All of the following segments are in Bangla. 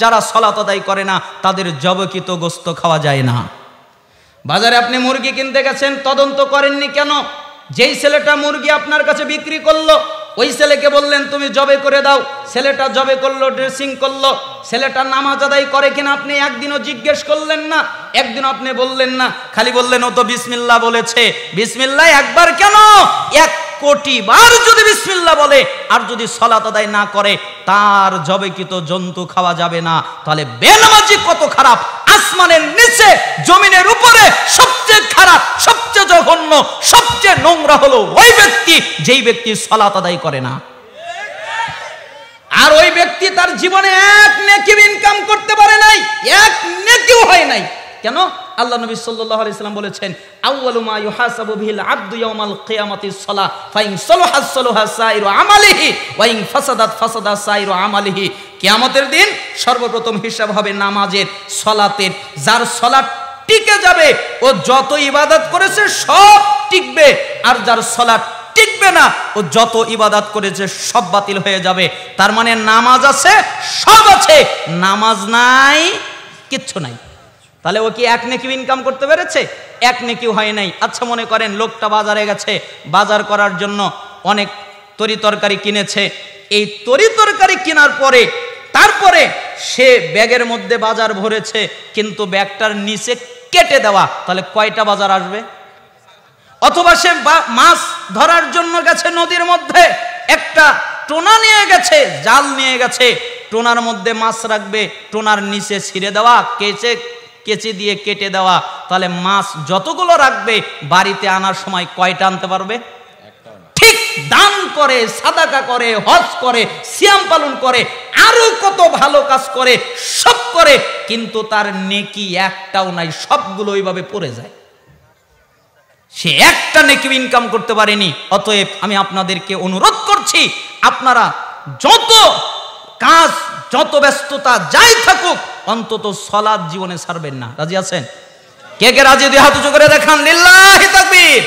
যারা সালাত আদায় করে না তাদের জবকিত গোশত খাওয়া যায় না। বাজারে আপনি মুরগি কিনতে গেছেন, তদন্ত করেননি কেন? যেই ছেলেটা মুরগি আপনার কাছে বিক্রি করলো ওই ছেলেকে বললেন তুমি জবে করে দাও, ছেলেটা জবে করলো, ড্রেসিং করলো, ছেলেটা নামাজ আদায় করে কিনা আপনি একদিনও জিজ্ঞেস করলেন না, একদিন আপনি বললেন না, খালি বললেন ও তো বিসমিল্লাহ বলেছে। বিসমিল্লাহ একবার কেন, 1 কোটি বার যদি বিসমিল্লাহ বলে আর যদি সালাত আদায় না করে তার জবেকৃত জন্তু খাওয়া যাবে না। তাহলে বেনামাজি কত খারাপ! আসমানের নিচে জমিনের উপরে সবচেয়ে খারাপ, সবচেয়ে জঘন্য, সবচেয়ে নোংরা হলো ওই ব্যক্তি যেই ব্যক্তি সালাত আদায় করে না। আর ওই ব্যক্তি তার জীবনে 1 নেকি ইনকাম করতে পারে নাই, 1 নেকিও হয় নাই। কেন? আল্লাহ নবী সাল্লাল্লাহু আলাইহি সাল্লাম বলেছেন আউয়ালু মা ইউহাসাবু বিহিল আবদু ইয়াউমাল কিয়ামাতিস সালাহ ফাইন সালাহাস সালাহা সাইরু আমালিহি ওয়া ইন ফাসাদাত ফাসাদা সাইরু আমালিহি। কিয়ামতের দিন সর্বপ্রথম হিসাব হবে নামাজের, সালাতের। যার সালাত টিকে যাবে ও যত ইবাদত করেছে সব টিকবে, আর যার সালাত টিকবে না ও যত ইবাদত করেছে সব বাতিল হয়ে যাবে। তার মানে নামাজ আছে, সব আছে, নামাজ নাই, কিচ্ছু নাই। তাহলে ও কি 1 নেকি ইনকাম করতে পেরেছে? 1 নেকিও হয় নাই। আচ্ছা মনে করেন লোকটা বাজারে গেছে, বাজার করার জন্য অনেক তরি তরকারি কিনেছে। এই তরি তরকারি কেনার পরে তারপরে সে ব্যাগের মধ্যে বাজার ভরেছে, কিন্তু ব্যাগটার নিচে কেটে দেওয়া, তাহলে কয়টা বাজার আসবে? অথবা সে মাছ ধরার জন্য গেছে নদীর মধ্যে, একটা টোনা নিয়ে গেছে, জাল নিয়ে গেছে, টোনার মধ্যে মাছ রাখবে, টোনার নিচে ছিঁড়ে দেওয়া, কেচে দিয়ে কেটে দেওয়া, তাহলে মাছ যতগুলো রাখবে বাড়িতে আনার সময় কয়টা আনতে পারবে? ঠিক দান করে, সাদাকা করে, হজ করে, সিয়াম পালন করে, আরো কত ভালো কাজ করে, সব করে, কিন্তু তার নেকি একটাও নাই, সবগুলো ওইভাবে পড়ে যায়। সে একটা নেকি ইনকাম করতে পারেনি। অতএব আমি আপনাদেরকে অনুরোধ করছি, আপনারা যত কাজ, যত ব্যস্ততা যাই থাকুক, অন্তত সালাত জীবনে ছাড়বেন না। রাজি আছেন? কে কে রাজি? দুই হাত উঁচু করে দেখান। লিল্লাহি তাকবীর।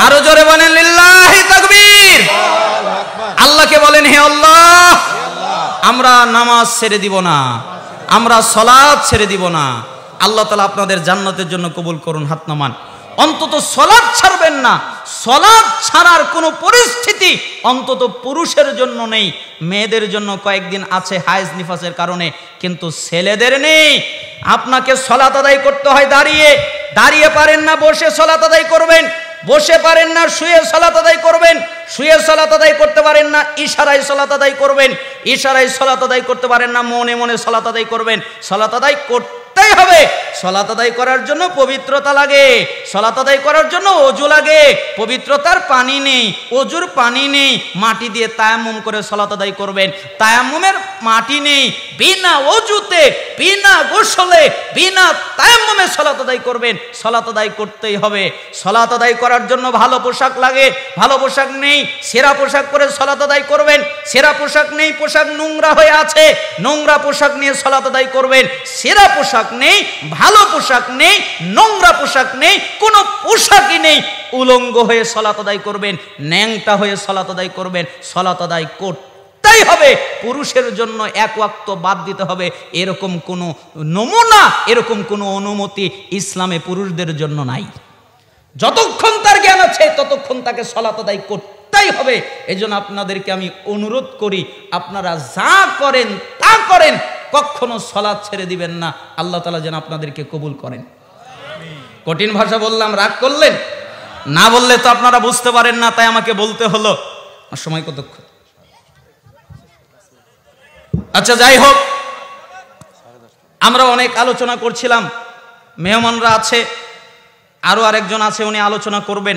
আরো জোরে বলেন লিল্লাহি তাকবীর। আল্লাহকে বলেন হে আল্লাহ, আমরা নামাজ ছেড়ে দিব না, আমরা সালাত ছেড়ে দিব না। আল্লাহ তাআলা আপনাদের জান্নাতের জন্য কবুল করুন। হাত নামান। অন্তত সালাত ছাড়বেন না। সালাত ছাড়ার কোনো পরিস্থিতি অন্তত পুরুষের জন্য নেই, মেয়েদের জন্য কয়েকদিন আছে হায়েজ নিফাসের কারণে, কিন্তু ছেলেদের নেই। আপনাকে সালাত আদায় করতে হয় দাঁড়িয়ে, দাঁড়িয়ে পারেন না বসে সালাত আদায় করবেন, বসে পারেন না শুয়ে সালাত আদায় করবেন, শুয়ে সালাত আদায় করতে পারেন না ইশারায় সালাত আদায় করবেন, ইশারায় সালাত আদায় করতে পারেন না মনে মনে সালাত আদায় করবেন। সালাত আদায় করতেই হবে। সালাত আদায় করার জন্য পবিত্রতা লাগে, সালাত আদায় করার জন্য ওযু লাগে। পবিত্রতার পানি নেই, ওযুর পানি নেই, মাটি দিয়ে তায়াম্মুম করে সালাত আদায় করবেন। তায়াম্মুমের মাটি নেই, বিনা ওযুতে, বিনা গোসলে, বিনা তায়াম্মুমে সালাত আদায় করবেন। সালাত আদায় করতেই হবে। সালাত আদায় করার জন্য ভালো পোশাক লাগে, ভালো পোশাক নেই, সেরা পোশাক পরে সালাত আদায় করবেন। সেরা পোশাক নেই, পোশাক নোংরা হয়ে আছে, নোংরা পোশাক নিয়ে সালাত আদায় করবেন। সেরা পোশাক নেই, ভালো পোশাক নেই, নোংরা পোশাক নেই, কোনো পোশাকই নেই, উলঙ্গ হয়ে সালাত আদায় করবেন, ন্যাংটা হয়ে সালাত আদায় করবেন। সালাত আদায় করতেই হবে। পুরুষের জন্য 1 ওয়াক্ত বাদ দিতে হবে, এরকম কোনো নমুনা, এরকম কোনো অনুমতি ইসলামে পুরুষদের জন্য নাই। যতক্ষণ তার জ্ঞান আছে ততক্ষণ তাকে সালাত আদায় করতেই হবে। এজন্য আপনাদেরকে আমি অনুরোধ করি, আপনারা যা করেন তা করেন, কখনো সালাত ছেড়ে দিবেন না। আল্লাহ তাআলা যেন আপনাদেরকে কবুল করেন। কঠিন ভাষা বললাম, রাগ করলেন? না বললে তো আপনারা বুঝতে পারেন না, তাই আমাকে বলতে হলো। সময় কতক্ষণ? আচ্ছা যাই হোক, আমরা অনেক আলোচনা করছিলাম, মেহমানরা আছে, আরো আরেকজন আছে, উনি আলোচনা করবেন।